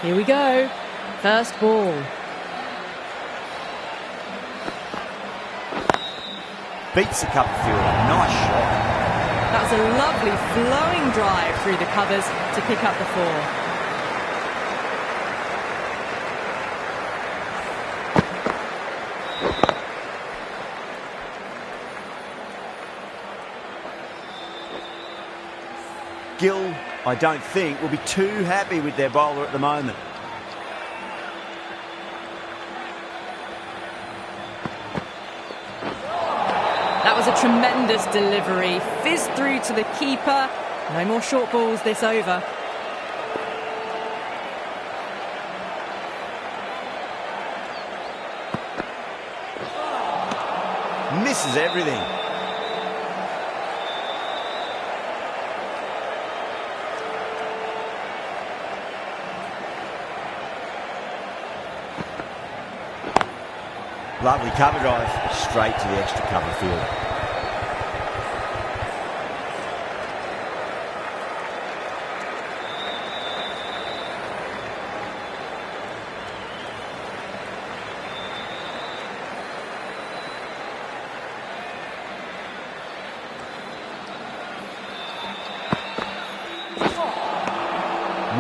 Here we go. First ball. Beats the cover fielder. Nice shot. That was a lovely flowing drive through the covers to pick up the 4. Gill, I don't think, will be too happy with their bowler at the moment. That was a tremendous delivery. Fizzed through to the keeper. No more short balls this over. Misses everything. Lovely cover drive, straight to the extra cover fielder.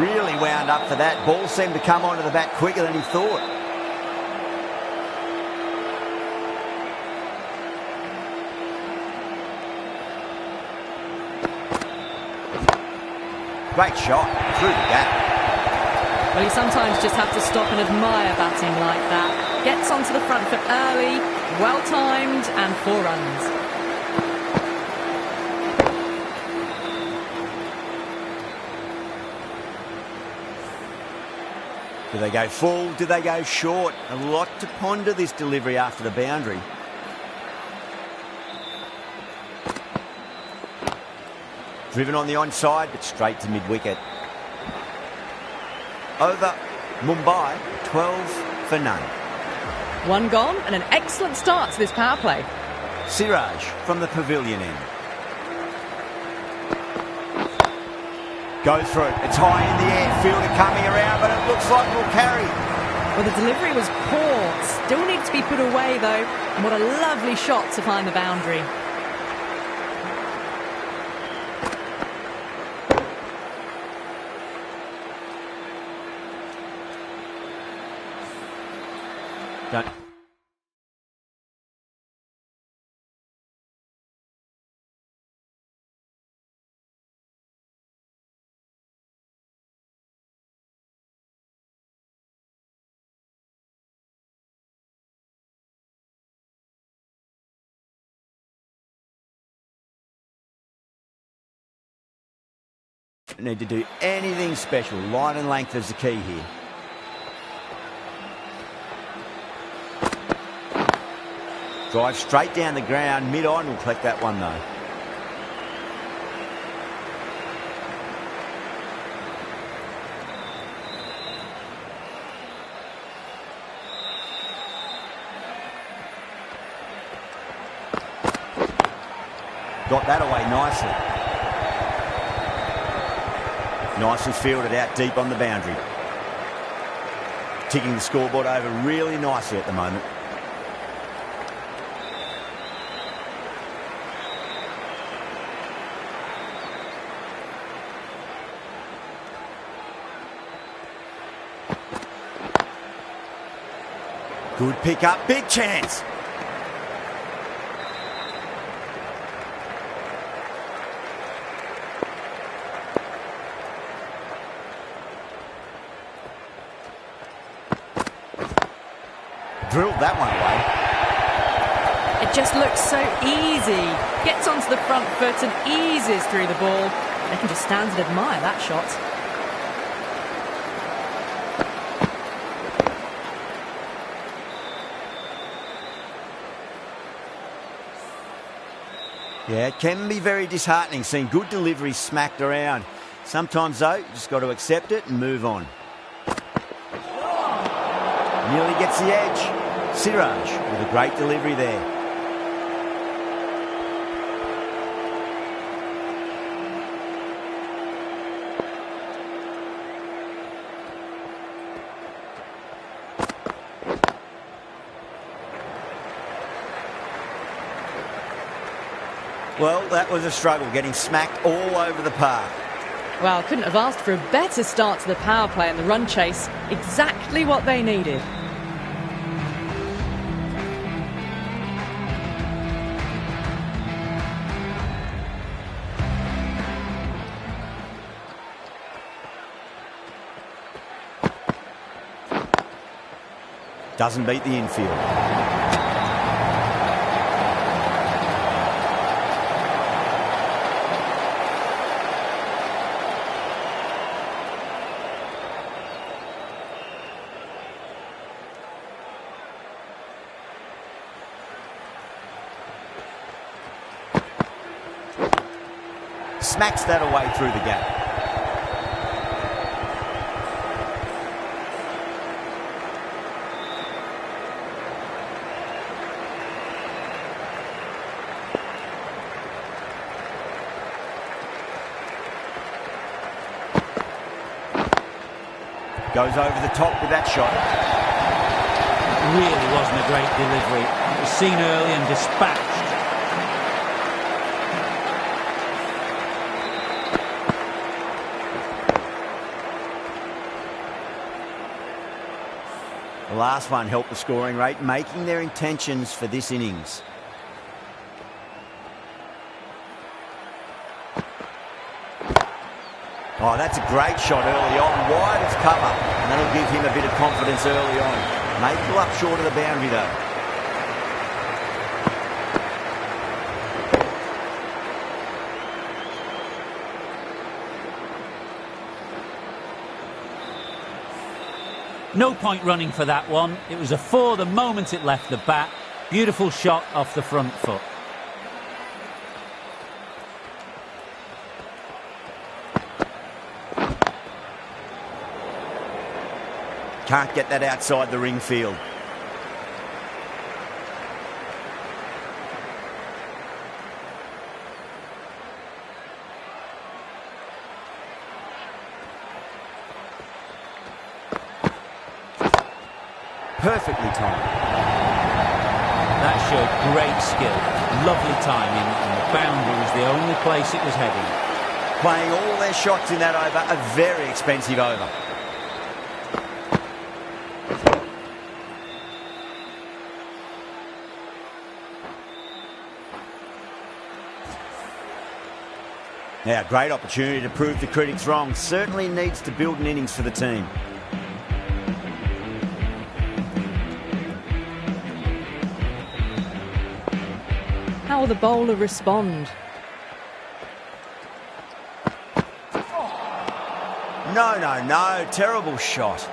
Really wound up for that. Ball seemed to come onto the bat quicker than he thought. Great shot through the gap. Well, you sometimes just have to stop and admire batting like that. Gets onto the front foot early, well-timed, and 4 runs. Do they go full? Do they go short? A lot to ponder this delivery after the boundary. Driven on the onside, but straight to mid-wicket. Over Mumbai, 12 for none. 1 gone and an excellent start to this power play. Siraj from the pavilion end. Go through. It's high in the air. Fielder coming around, but it looks like we'll carry. Well, the delivery was poor. Still needs to be put away, though. And what a lovely shot to find the boundary. Don't. Need to do anything special. Line and length is the key here. Drive straight down the ground. Mid-on will collect that one though. Got that away nicely. Nicely fielded out deep on the boundary. Ticking the scoreboard over really nicely at the moment. Good pick up, big chance. Drilled that one away. It just looks so easy. Gets onto the front foot and eases through the ball. They can just stand and admire that shot. Yeah, it can be very disheartening seeing good deliveries smacked around. Sometimes, though, you just got to accept it and move on. Nearly gets the edge. Siraj with a great delivery there. Well, that was a struggle, getting smacked all over the park. Well, couldn't have asked for a better start to the power play and the run chase. Exactly what they needed. Doesn't beat the infield. Smacks that away through the gap. Goes over the top with that shot. It really wasn't a great delivery. It was seen early and dispatched. The last one helped the scoring rate, making their intentions for this innings. Oh, that's a great shot early on, wide of cover, and that'll give him a bit of confidence early on. May pull up short of the boundary though. No point running for that one. It was a 4 the moment it left the bat. Beautiful shot off the front foot. Can't get that outside the ring field. Perfectly timed. That showed great skill. Lovely timing, and the boundary was the only place it was heading. Playing all their shots in that over, a very expensive over. Now, great opportunity to prove the critics wrong. Certainly needs to build an innings for the team. How will the bowler respond? No. Terrible shot.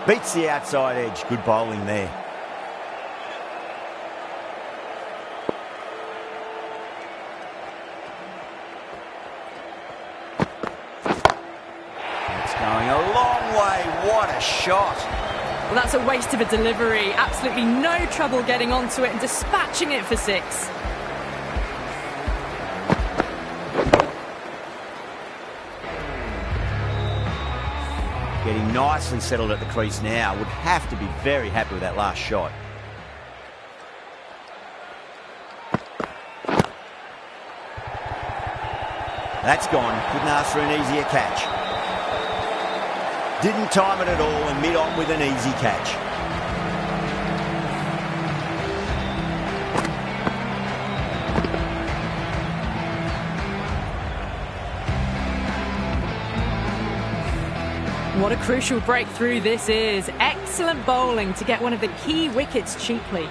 Beats the outside edge. Good bowling there. That's going a long way. What a shot. Well, that's a waste of a delivery. Absolutely no trouble getting onto it and dispatching it for 6. Getting nicely settled at the crease now. Would have to be very happy with that last shot. That's gone. Couldn't ask for an easier catch. Didn't time it at all and mid-on with an easy catch. What a crucial breakthrough this is. Excellent bowling to get one of the key wickets cheaply.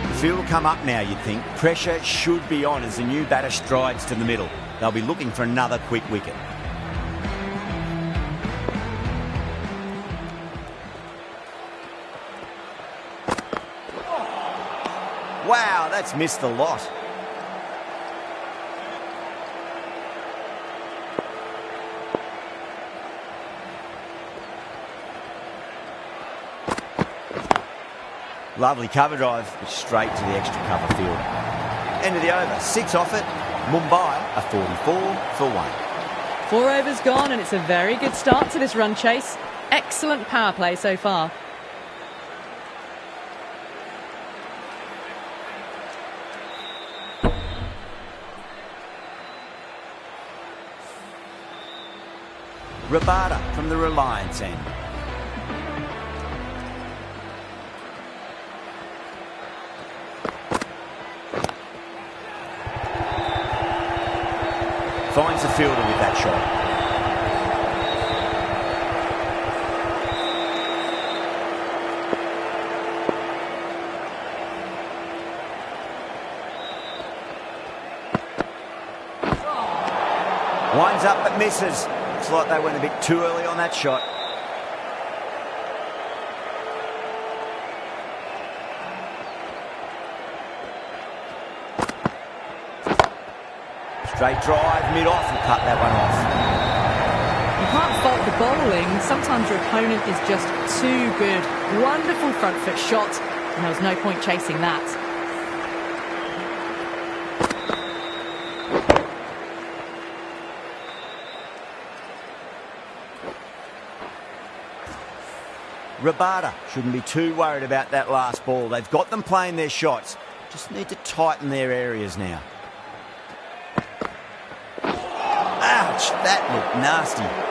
The field will come up now, you'd think. Pressure should be on as the new batter strides to the middle. They'll be looking for another quick wicket. Wow, that's missed a lot. Lovely cover drive, straight to the extra cover field. End of the over, 6 off it. Mumbai are 44 for 1. 4 overs gone, and it's a very good start to this run chase. Excellent power play so far. Rabada from the Reliance end. Finds the fielder with that shot. Winds up but misses. Looks like they went a bit too early on that shot. Straight drive, mid-off, and cut that one off. You can't fault the bowling. Sometimes your opponent is just too good. Wonderful front foot shot, and there was no point chasing that. Rabada shouldn't be too worried about that last ball. They've got them playing their shots. Just need to tighten their areas now. Ouch, that looked nasty.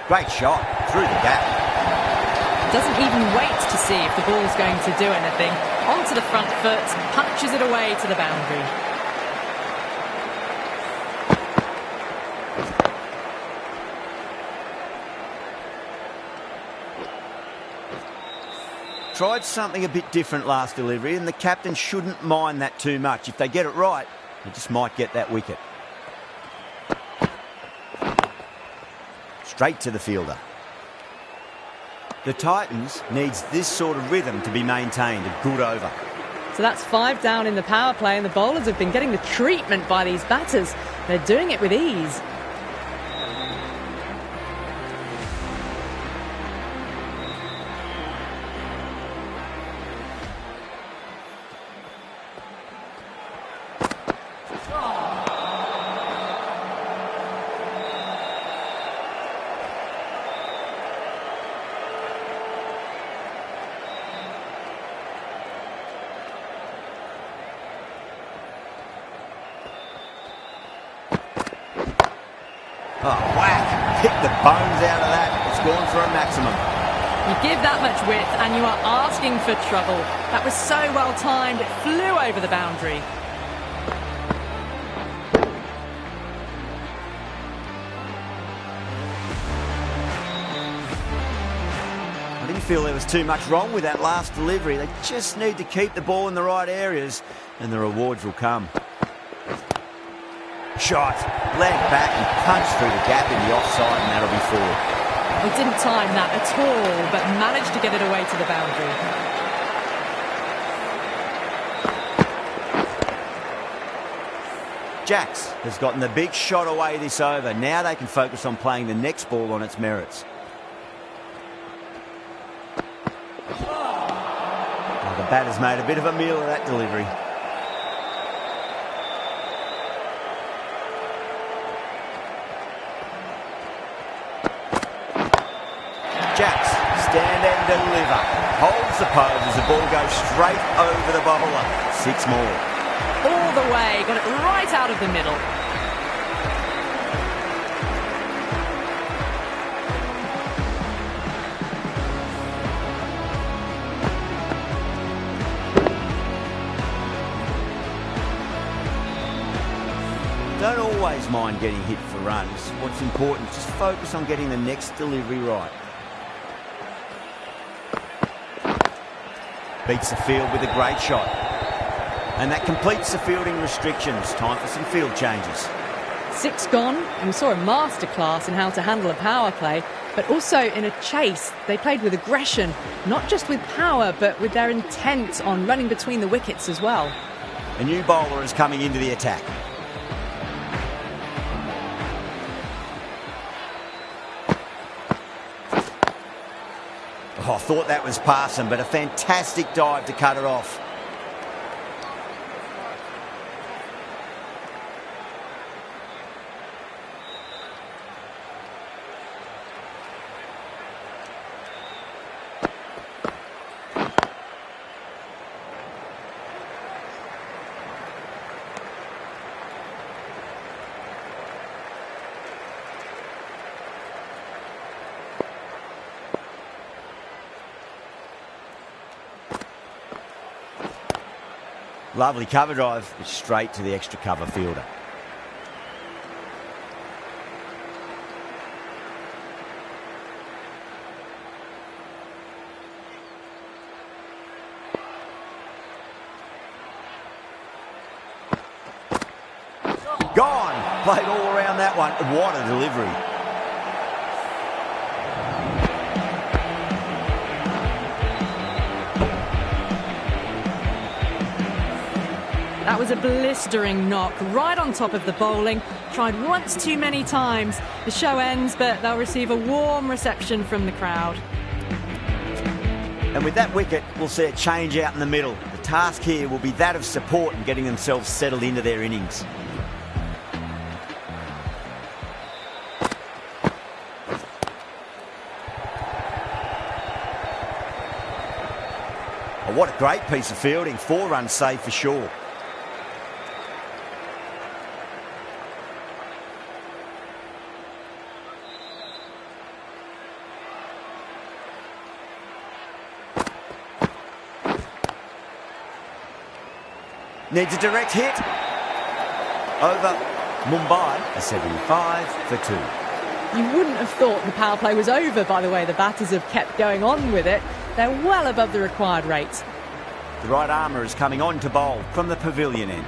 Great shot, through the gap. Doesn't even wait to see if the ball's going to do anything. Onto the front foot, punches it away to the boundary. Tried something a bit different last delivery, and the captain shouldn't mind that too much. If they get it right, they just might get that wicket. Straight to the fielder. The Titans needs this sort of rhythm to be maintained. A good over. So that's 5 down in the power play, and the bowlers have been getting the treatment by these batters. They're doing it with ease. Oh, whack! Pick the bones out of that. It's gone for a maximum. You give that much width and you are asking for trouble. That was so well timed, it flew over the boundary. I didn't feel there was too much wrong with that last delivery. They just need to keep the ball in the right areas and the rewards will come. Shot, leg back and punch through the gap in the offside, and that'll be 4. They didn't time that at all, but managed to get it away to the boundary. Jacks has gotten the big shot away this over. Now they can focus on playing the next ball on its merits. Oh, the batter's made a bit of a meal of that delivery. Jacks, stand and deliver. Holds the pose as the ball goes straight over the bubbler. 6 more. All the way, got it right out of the middle. Don't always mind getting hit for runs. What's important is just focus on getting the next delivery right. Beats the field with a great shot. And that completes the fielding restrictions. Time for some field changes. 6 gone, and we saw a masterclass in how to handle a power play, but also in a chase. They played with aggression, not just with power, but with their intent on running between the wickets as well. A new bowler is coming into the attack. Oh, I thought that was passing, but a fantastic dive to cut it off. Lovely cover drive, straight to the extra cover fielder. Gone! Played all around that one. What a delivery. That was a blistering knock right on top of the bowling. Tried once too many times. The show ends, but they'll receive a warm reception from the crowd. And with that wicket, we'll see a change out in the middle. The task here will be that of support and getting themselves settled into their innings. Oh, what a great piece of fielding. 4 runs saved for sure. Needs a direct hit. Over Mumbai, a 75 for 2. You wouldn't have thought the power play was over by the way the batters have kept going on with it. They're well above the required rate. The right armour is coming on to bowl from the pavilion end.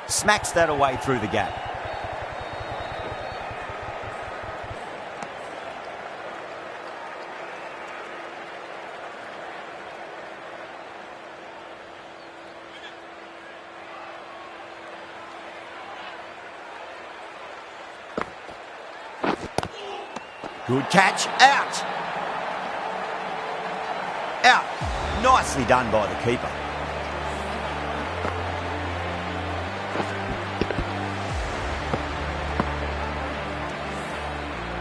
Smacks that away through the gap. Good catch. Out. Out. Nicely done by the keeper.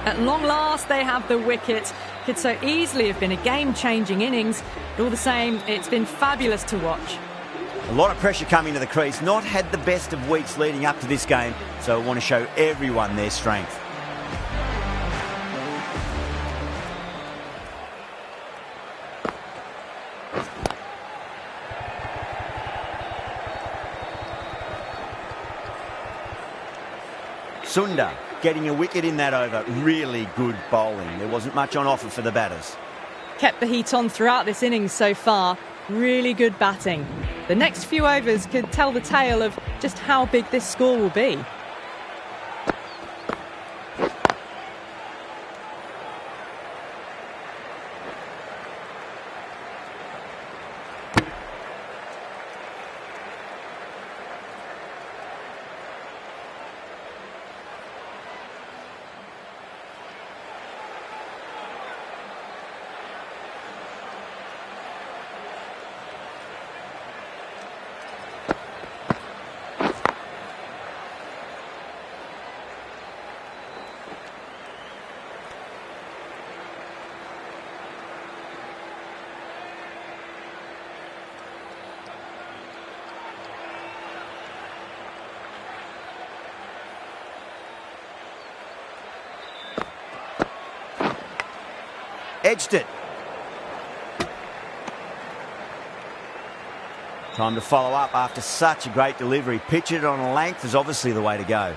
At long last, they have the wicket. Could so easily have been a game-changing innings, but all the same, it's been fabulous to watch. A lot of pressure coming to the crease. Not had the best of weeks leading up to this game, so I want to show everyone their strength. Sundar getting a wicket in that over. Really good bowling. There wasn't much on offer for the batters. kept the heat on throughout this innings so far. Really good batting. The next few overs could tell the tale of just how big this score will be. Edged it. Time to follow up after such a great delivery. Pitch it on a length is obviously the way to go.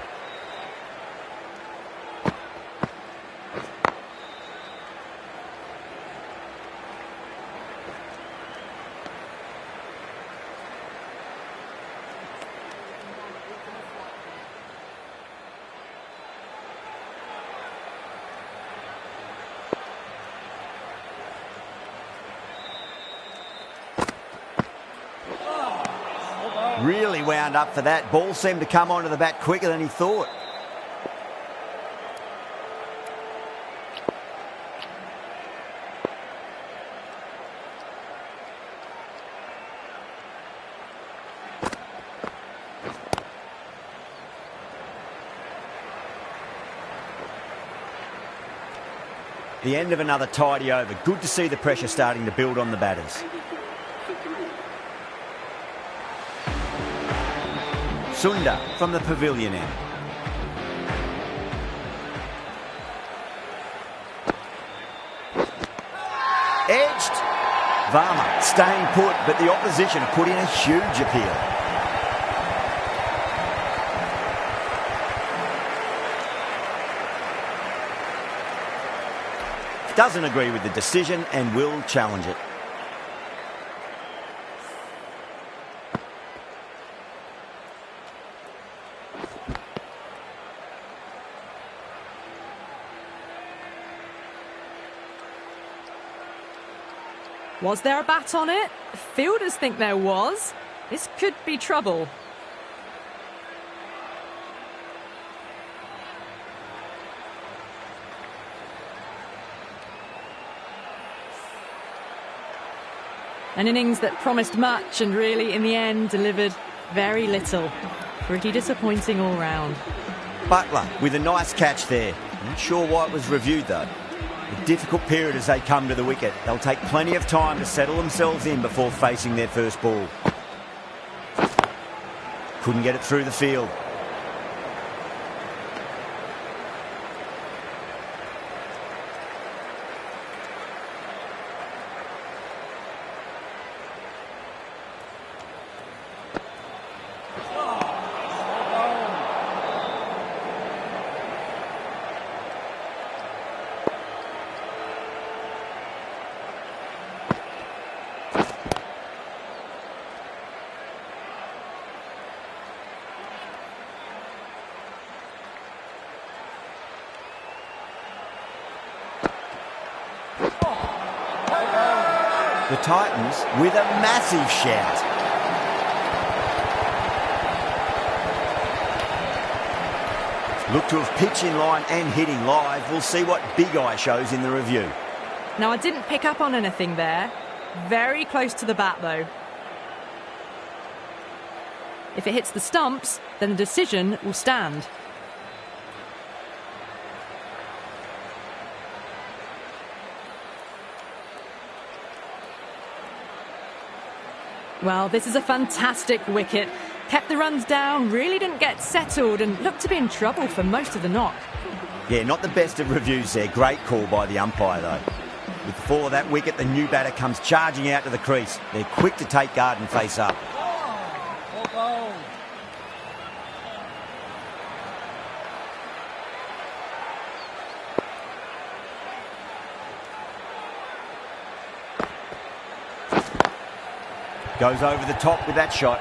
Really wound up for that. Ball seemed to come onto the bat quicker than he thought. The end of another tidy over. Good to see the pressure starting to build on the batters. Sunda from the pavilion end. Edged. Varma staying put, but the opposition have put in a huge appeal. Doesn't agree with the decision and will challenge it. Was there a bat on it? Fielders think there was. This could be trouble. An innings that promised much and really, in the end, delivered very little. Pretty disappointing all round. Butler with a nice catch there. Not sure why it was reviewed, though. A difficult period as they come to the wicket. They'll take plenty of time to settle themselves in before facing their first ball. Couldn't get it through the field. The Titans with a massive shout. Look to have pitched in line and hitting live. We'll see what Big Eye shows in the review. Now, I didn't pick up on anything there. Very close to the bat, though. If it hits the stumps, then the decision will stand. Well, this is a fantastic wicket. Kept the runs down, really didn't get settled and looked to be in trouble for most of the knock. Yeah, not the best of reviews there. Great call by the umpire, though. With the fall of that wicket, the new batter comes charging out to the crease. They're quick to take guard and face up. Goes over the top with that shot.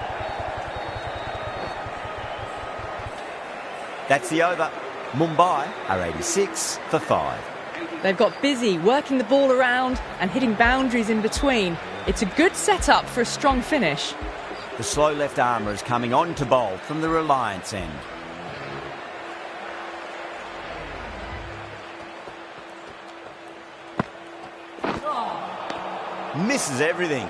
That's the over. Mumbai are 86 for 5. They've got busy working the ball around and hitting boundaries in between. It's a good setup for a strong finish. The slow left armour is coming on to bowl from the Reliance end. Misses everything.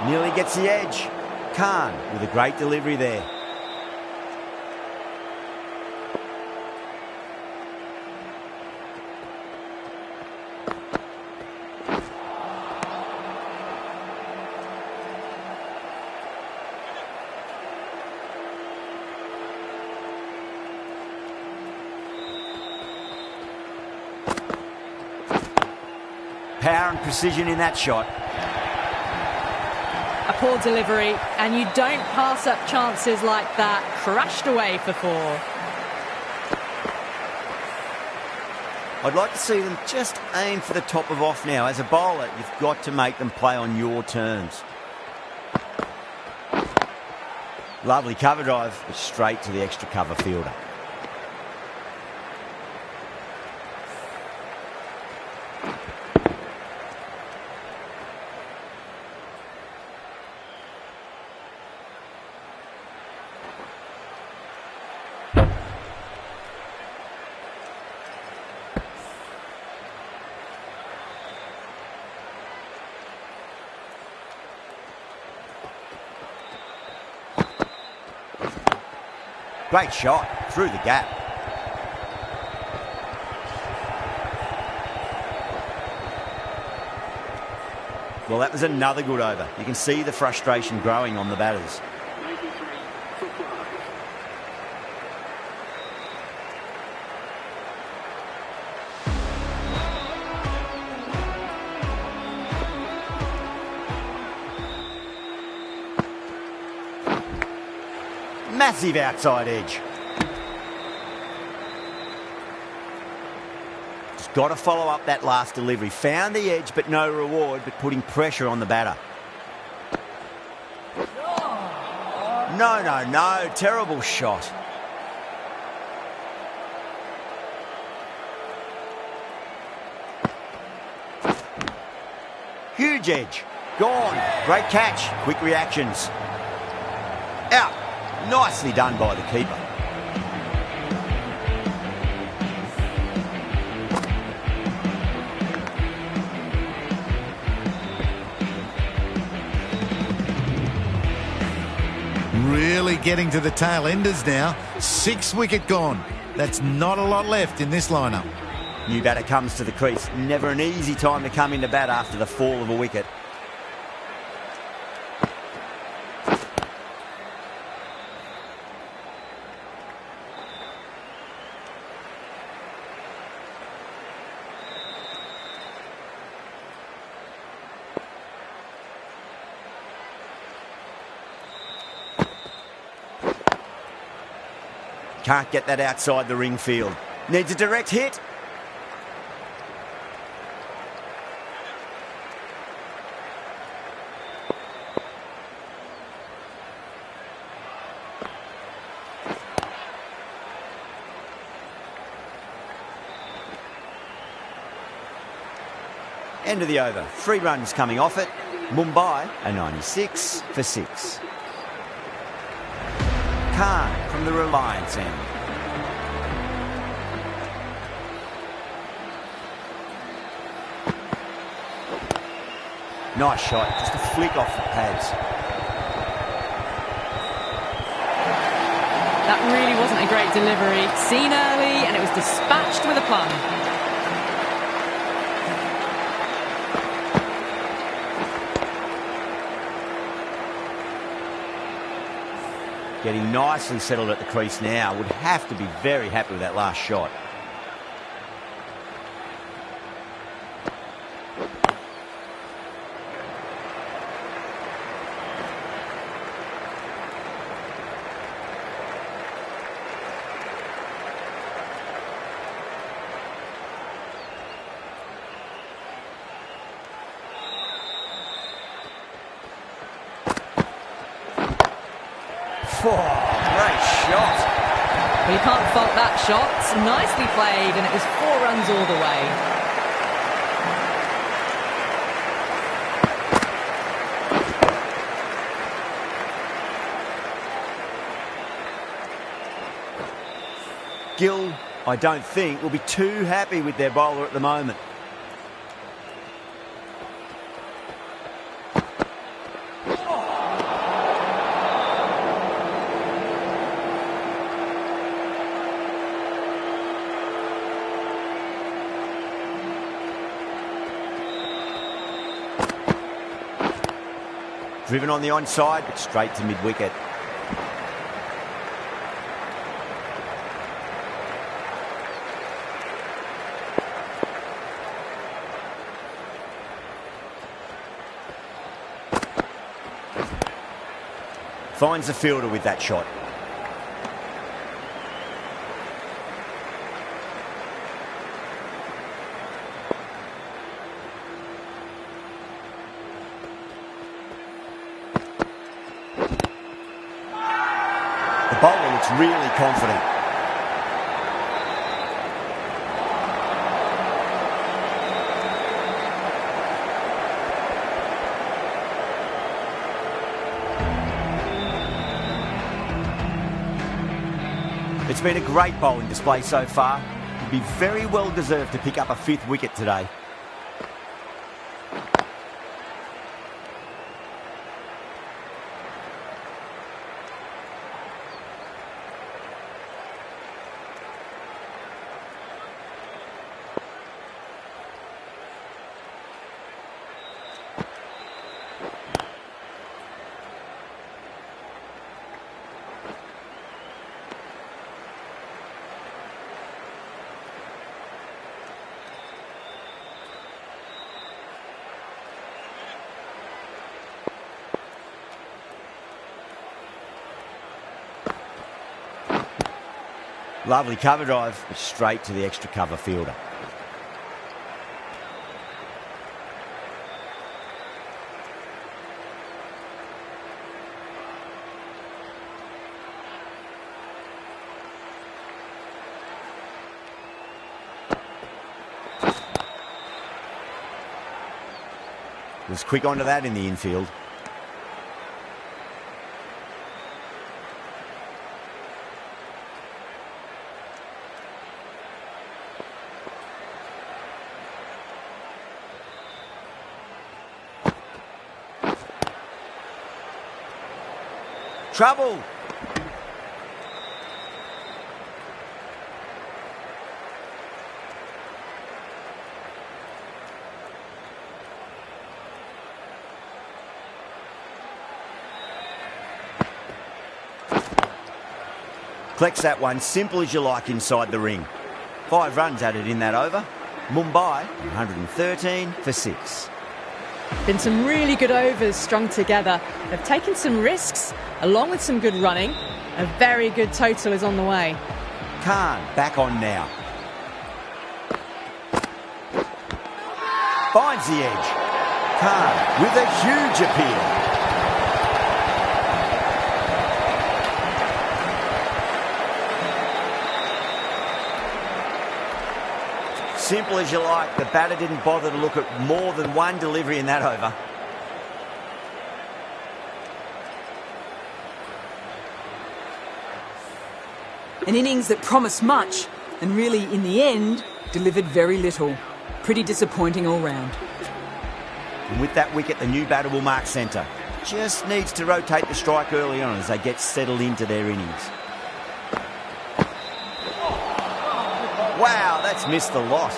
Nearly gets the edge. Khan with a great delivery there. Power and precision in that shot. A poor delivery, and you don't pass up chances like that. Crashed away for 4. I'd like to see them just aim for the top of off now. As a bowler, you've got to make them play on your terms. Lovely cover drive, but straight to the extra cover fielder. Great shot through the gap. Well, that was another good over. You can see the frustration growing on the batters. Massive outside edge. Just got to follow up that last delivery. Found the edge, but no reward, but putting pressure on the batter. No. Terrible shot. Huge edge. Gone. Great catch. Quick reactions. Out. Nicely done by the keeper. Really getting to the tail enders now. 6 wicket gone. That's not a lot left in this lineup. New batter comes to the crease. Never an easy time to come into bat after the fall of a wicket. Can't get that outside the ring field. Needs a direct hit. End of the over. 3 runs coming off it. Mumbai are 96 for 6. Khan from the Reliance end. Nice shot, just a flick off the pads. That really wasn't a great delivery. Seen early, and it was dispatched with a plum. Getting nicely settled at the crease now. Would have to be very happy with that last shot. Oh, great shot. Well, you can't fault that shot. Nicely played, and it was 4 runs all the way. Gill, I don't think, will be too happy with their bowler at the moment. Driven on the onside, but straight to mid-wicket. Finds the fielder with that shot. The bowler looks really confident. It's been a great bowling display so far. He'd be very well deserved to pick up a 5th wicket today. Lovely cover drive, but straight to the extra cover fielder. Was quick onto that in the infield. Trouble. Collects that one, simple as you like, inside the ring. 5 runs added in that over. Mumbai, 113 for 6. Been some really good overs strung together. They've taken some risks, along with some good running. A very good total is on the way. Khan back on now. Finds the edge. Khan with a huge appeal. Simple as you like. The batter didn't bother to look at more than one delivery in that over. An innings that promised much and really, in the end, delivered very little. Pretty disappointing all round. And with that wicket, the new batter will mark centre. Just needs to rotate the strike early on as they get settled into their innings. Wow, that's missed the lot.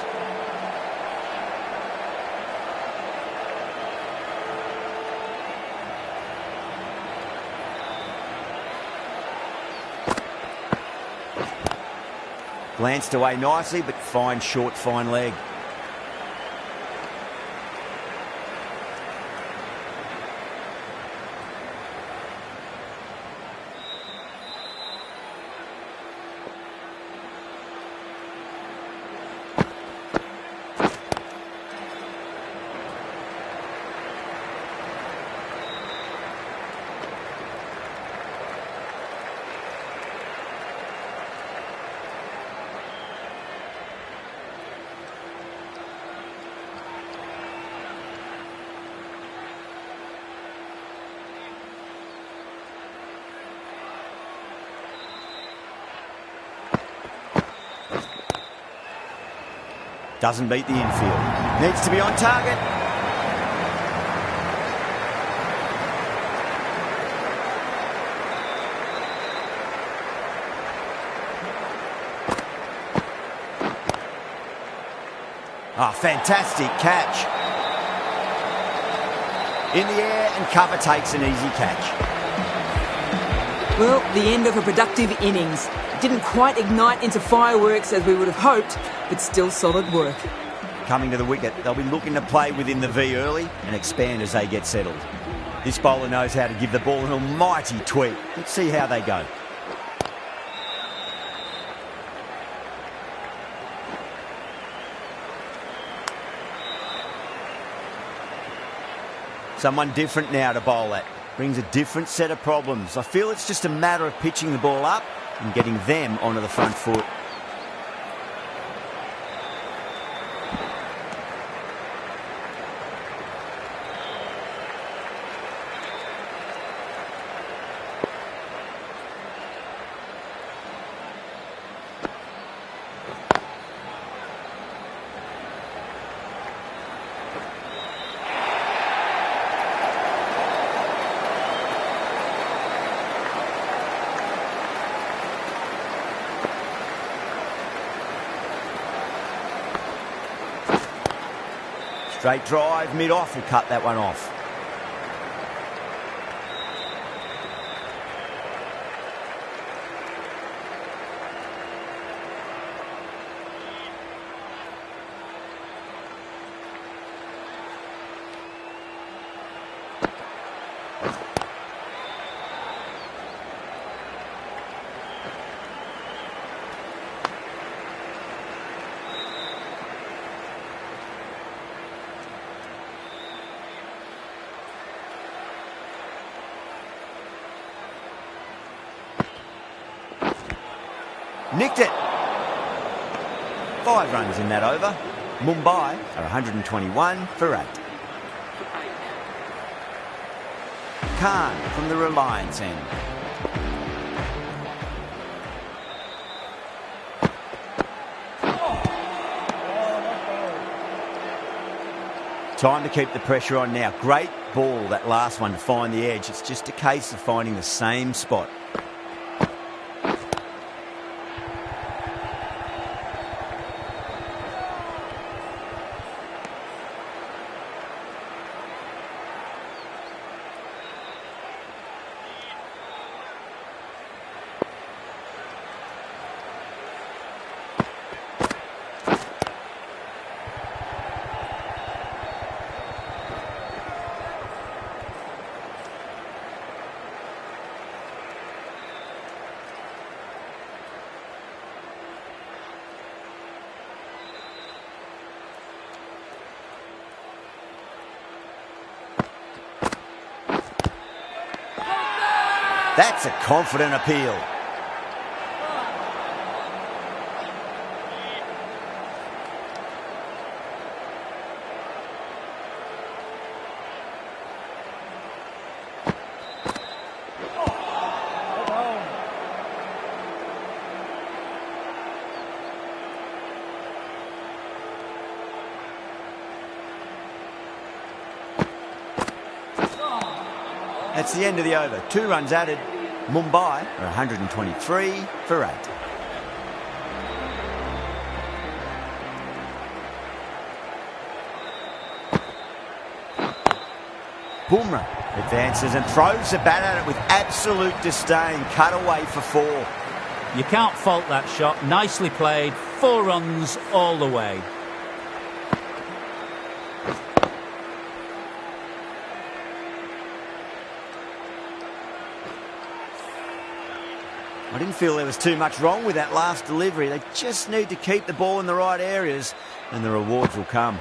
Glanced away nicely, but fine short, fine leg. Doesn't beat the infield. Needs to be on target. Ah, fantastic catch. In the air, and cover takes an easy catch. Well, the end of a productive innings. Didn't quite ignite into fireworks as we would have hoped, but still solid work. Coming to the wicket, they'll be looking to play within the V early and expand as they get settled. This bowler knows how to give the ball an almighty tweak. Let's see how they go. Someone different now to bowl at. Brings a different set of problems. I feel it's just a matter of pitching the ball up and getting them onto the front foot. Straight drive, mid-off will cut that one off. Nicked it. 5 runs in that over. Mumbai are 121 for 8. Khan from the Reliance end. Time to keep the pressure on now. Great ball, that last one, to find the edge. It's just a case of finding the same spot. That's a confident appeal. That's the end of the over. 2 runs added. Mumbai are 123 for 8. Bumrah advances and throws the bat at it with absolute disdain. Cut away for 4. You can't fault that shot. Nicely played. 4 runs all the way. I didn't feel there was too much wrong with that last delivery. They just need to keep the ball in the right areas and the rewards will come.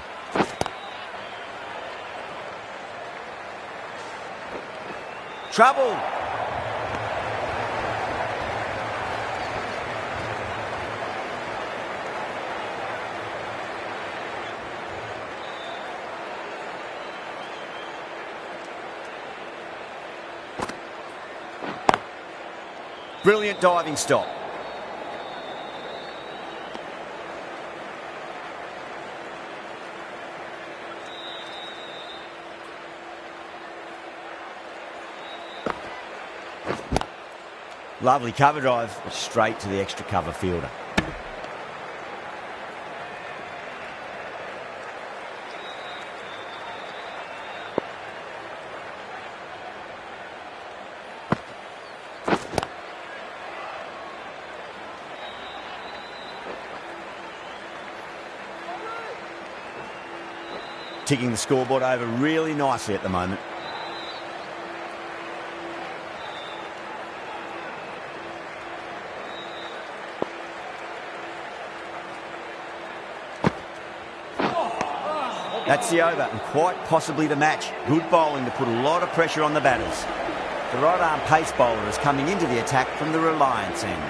Trouble. Brilliant diving stop. Lovely cover drive, straight to the extra cover fielder. Ticking the scoreboard over really nicely at the moment. That's the over and quite possibly the match. Good bowling to put a lot of pressure on the batters. The right arm pace bowler is coming into the attack from the Reliance end.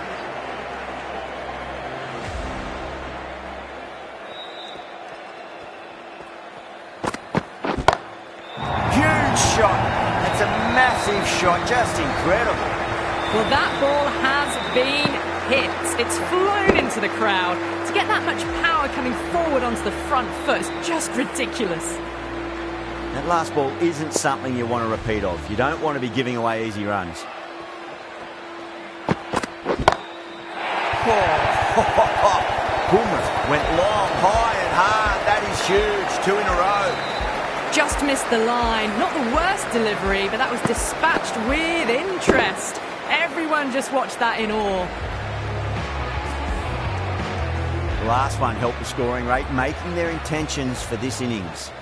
Shot. That's a massive shot, just incredible. Well, that ball has been hit. It's flown into the crowd. To get that much power coming forward onto the front foot is just ridiculous. That last ball isn't something you want to repeat of. You don't want to be giving away easy runs. Goodness, went long, high and hard. That is huge. 2 in a row. Just missed the line. Not the worst delivery, but that was dispatched with interest. Everyone just watched that in awe. The last one helped the scoring rate, making their intentions for this innings.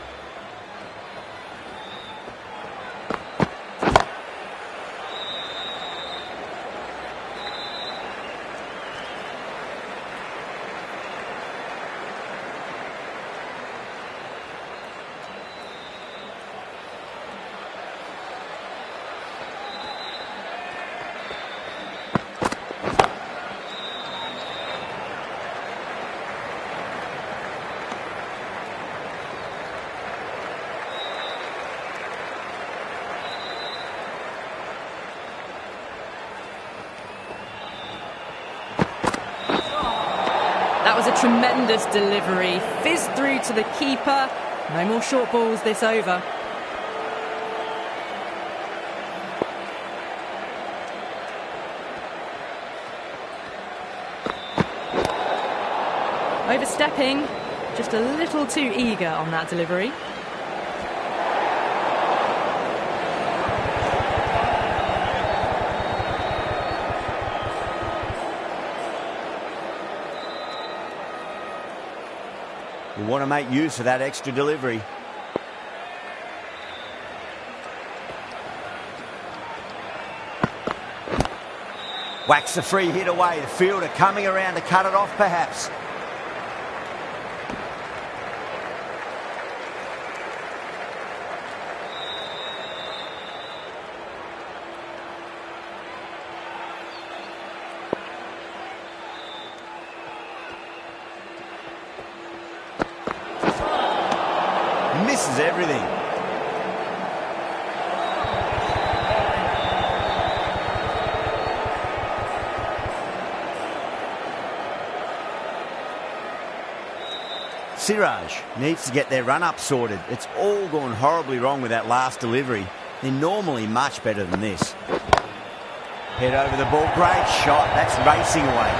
That was a tremendous delivery. Fizzed through to the keeper. No more short balls this over. Overstepping, just a little too eager on that delivery. You want to make use of that extra delivery. Whacks the free hit away. The fielder coming around to cut it off perhaps. Misses everything. Siraj needs to get their run-up sorted. It's all gone horribly wrong with that last delivery. They're normally much better than this. Head over the ball. Great shot. That's racing away.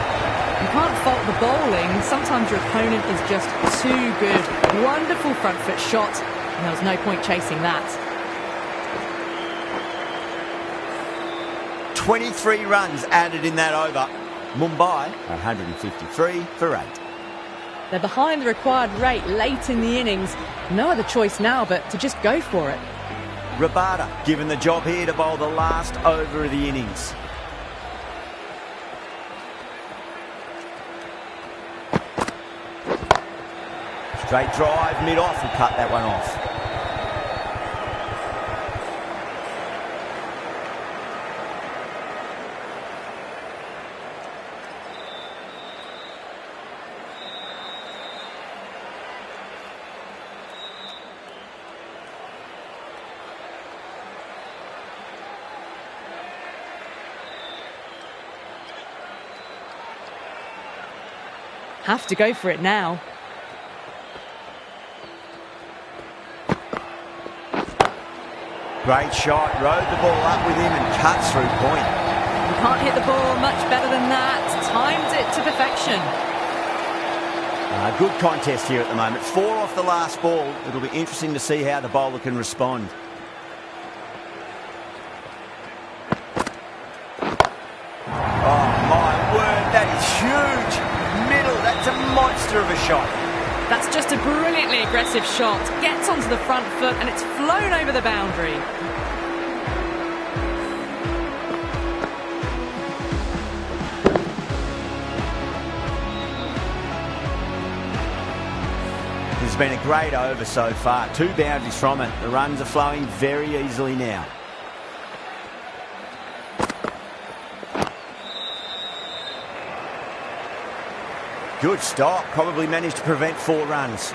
You can't fault the bowling. Sometimes your opponent is just too good. Wonderful front foot shot, and there was no point chasing that. 23 runs added in that over. Mumbai 153 for 8. They're behind the required rate late in the innings. No other choice now but to just go for it. Rabada given the job here to bowl the last over of the innings. Straight drive, mid-off, and cut that one off. Have to go for it now. Great shot, rode the ball up with him and cuts through point. You can't hit the ball much better than that. Timed it to perfection. Good contest here at the moment. 4 off the last ball. It'll be interesting to see how the bowler can respond. Oh my word, that is huge. Middle, that's a monster of a shot. That's just a brilliantly aggressive shot. Gets onto the front foot and it's flown over the boundary. It's been a great over so far. 2 boundaries from it. The runs are flowing very easily now. Good stop. Probably managed to prevent 4 runs.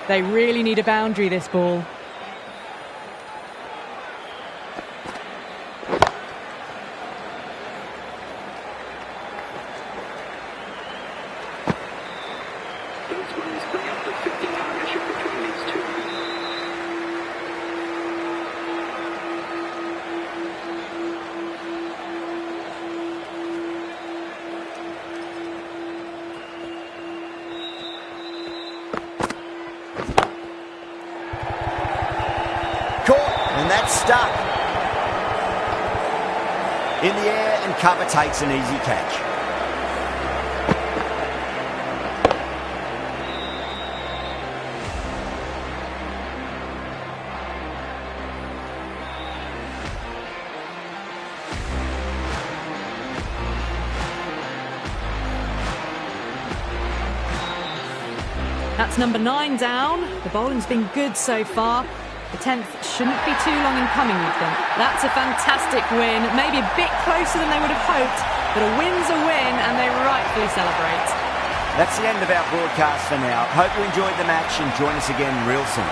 They really need a boundary, this ball. And that's stuck. In the air and cover takes an easy catch. That's number 9 down. The bowling's been good so far. The 10th shouldn't be too long in coming, you'd think. That's a fantastic win. Maybe a bit closer than they would have hoped, but a win's a win and they rightfully celebrate. That's the end of our broadcast for now. Hope you enjoyed the match and join us again real soon.